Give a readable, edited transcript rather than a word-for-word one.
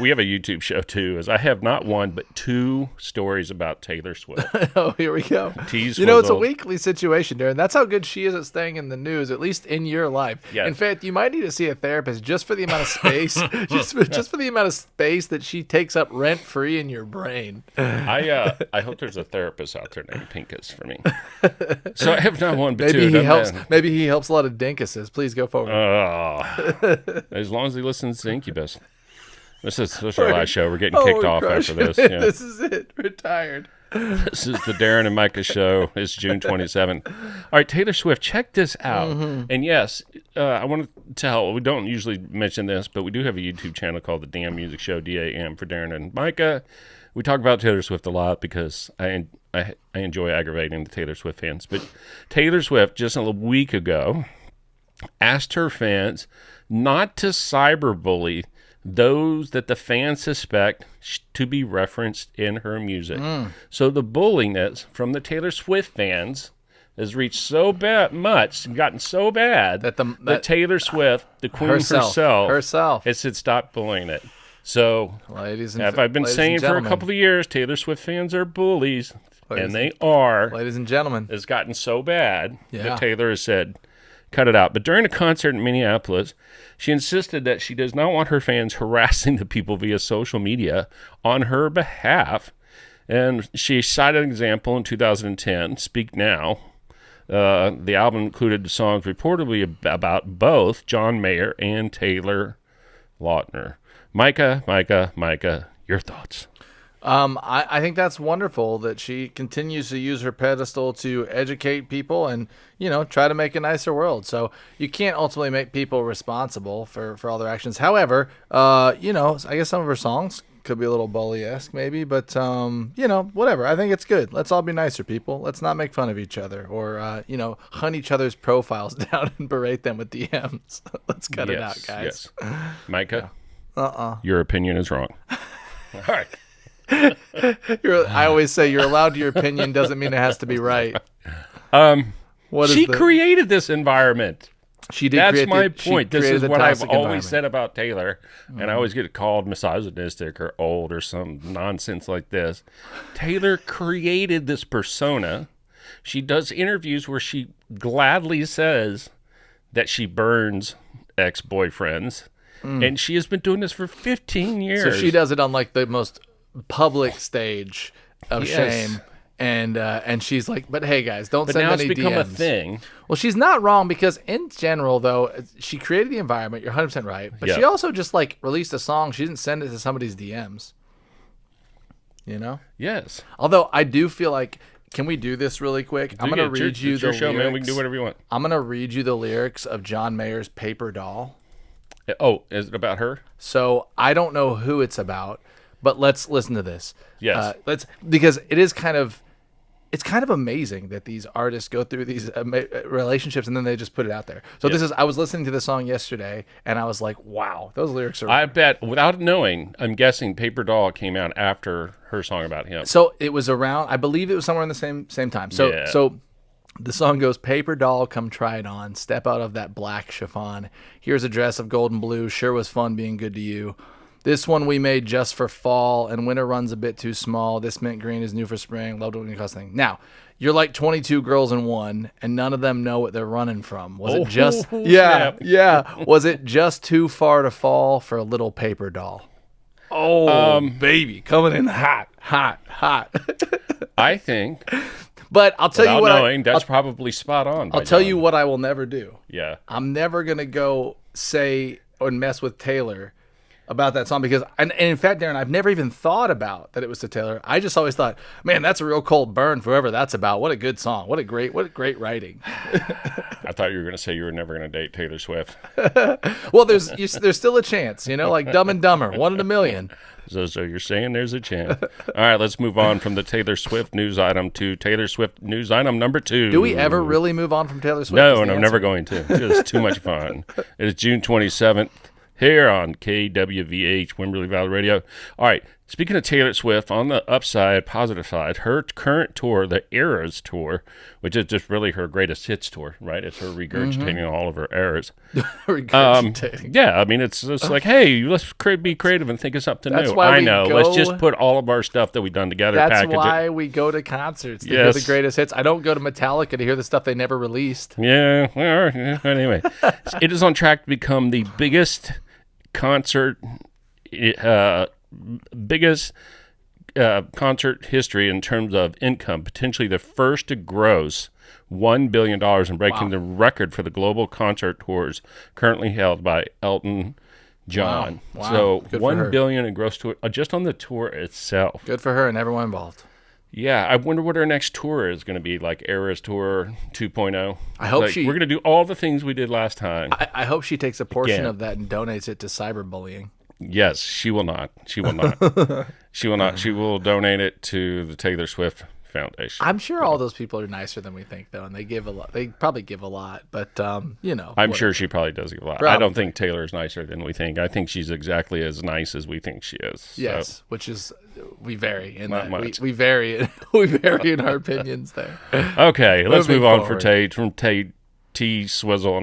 we have a YouTube show too. Is I have not one but two stories about Taylor Swift. Oh, here we go. Tease You know, it's a Swizzle. weekly situation, Darren. That's how good she is at staying in the news, at least in your life. Yes. In fact, you might need to see a therapist just for the amount of space, just for the amount of space that she takes up rent free in your brain. I hope there's a therapist out there named Pincus for me. So I have not one but two. Maybe he doesn't helps. matter. Maybe he helps a lot of dinkuses. Please go forward. As long as he listens to Incubus. This is our last show. We're getting Oh, kicked we're off crushing after this. it. Yeah. This is it. Retired. This is the Darren and Micah show. It's June 27th. All right, Taylor Swift, check this out. And yes, I want to tell, we don't usually mention this, but we do have a YouTube channel called The Damn Music Show, DAM, for Darren and Micah. We talk about Taylor Swift a lot because I enjoy aggravating the Taylor Swift fans. But Taylor Swift, just a week ago, asked her fans not to cyberbully those that the fans suspect to be referenced in her music. So the bulliness from the Taylor Swift fans has reached so much and gotten so bad that Taylor Swift, the queen herself, has said stop bullying it. So, Ladies and as I've been saying for a couple of years, Taylor Swift fans are bullies, and they are. Ladies and gentlemen, It's gotten so bad Yeah. that Taylor has said, cut it out. But during a concert in Minneapolis, she insisted that she does not want her fans harassing the people via social media on her behalf. And she cited an example in 2010, Speak Now. The album included songs reportedly about both John Mayer and Taylor Lautner. Micah, your thoughts? I think that's wonderful that she continues to use her pedestal to educate people and, try to make a nicer world. So you can't ultimately make people responsible for all their actions. However, I guess some of her songs could be a little bully-esque maybe, but, whatever. I think it's good. Let's all be nicer, people. Let's not make fun of each other or, hunt each other's profiles down and berate them with DMs. Let's cut it out, guys. Yes. Micah? Your opinion is wrong. All right. I always say you're allowed your opinion doesn't mean it has to be right. She created this environment. She did. That's my point. This is what I've always environment. said about Taylor, and I always get called misogynistic or old or some nonsense like this. Taylor created this persona. She does interviews where she gladly says that she burns ex-boyfriends, and she has been doing this for 15 years. So she does it on like the most public stage of Yes. shame, and she's like, "But hey, guys, don't But send now any it's become DMs." a thing. Well, she's not wrong because in general, though, she created the environment. You're 100% right, but Yeah. she also just like released a song. She didn't send it to somebody's DMs. Yes. Although I do feel like, can we do this really quick? I'm gonna read you it's the your show, lyrics. man. We can do whatever you want. I'm gonna read you the lyrics of John Mayer's "Paper Doll." Oh, is it about her? So I don't know who it's about, but let's listen to this. Yes. Because it's kind of amazing that these artists go through these relationships and then they just put it out there. So I was listening to the song yesterday and I was like, wow, those lyrics are. I bet, without knowing, I'm guessing Paper Doll came out after her song about him. So it was around, I believe it was somewhere in the same time. So the song goes, "Paper doll, come try it on. Step out of that black chiffon. Here's a dress of golden blue. Sure was fun being good to you. This one we made just for fall, and winter runs a bit too small. This mint green is new for spring. Loved what it cost thing." Now, you're like 22 girls in one, and none of them know what they're running from. Was it just... snap. Yeah. Was it just too far to fall for a little paper doll? Oh, baby, coming in hot. I think, But I'll tell you without what... knowing, that's probably spot on. I'll tell you what I will never do. Yeah. I'm never going to go say or mess with Taylor about that song because, and in fact, Darren, I've never even thought about that it was to Taylor. I just always thought, man, that's a real cold burn for whoever that's about. What a good song. What great writing. I thought you were going to say you were never going to date Taylor Swift. Well, there's still a chance, like Dumb and Dumber, 1 in a million. So you're saying there's a chance. All right, let's move on from the Taylor Swift news item to Taylor Swift news item number 2. Do we ever really move on from Taylor Swift? No, Is and the I'm never answer. going to. It's too much fun. It is June 27th. here on KWVH, Wimberley Valley Radio. All right, speaking of Taylor Swift, on the upside, positive side, her current tour, the Eras Tour, which is just really her greatest hits tour, right? It's her regurgitating all of her eras. Regurgitating. Yeah, I mean, it's just like, hey, let's be creative and think of something That's new. why I we know. go- Let's just put all of our stuff that we've done together, That's package why it. we go to concerts to hear the Yes. greatest hits. I don't go to Metallica to hear the stuff they never released. Yeah, well, anyway. It is on track to become the biggest concert concert history in terms of income, potentially the first to gross $1 billion and breaking the record for the global concert tours currently held by Elton John. Wow. So Good for her. $1 billion in gross tour just on the tour itself. Good for her and everyone involved. Yeah, I wonder what our next tour is going to be, like Eras Tour 2.0. I hope We're going to do all the things we did last time. I hope she takes a portion Again. of that and donates it to cyberbullying. Yes, she will not. She will not. She will not. She will donate it to the Taylor Swift Foundation. I'm sure all those people are nicer than we think, though, and they give a lot. They probably give a lot, but you know, I'm sure she probably does give a lot. I Probably. don't think Taylor's nicer than we think. I think she's exactly as nice as we think she is. So, Yes, which is we vary in Not that. much. We vary. We vary in our opinions there. okay, let's Moving move on for forward. Tate from Tate T Swizzle.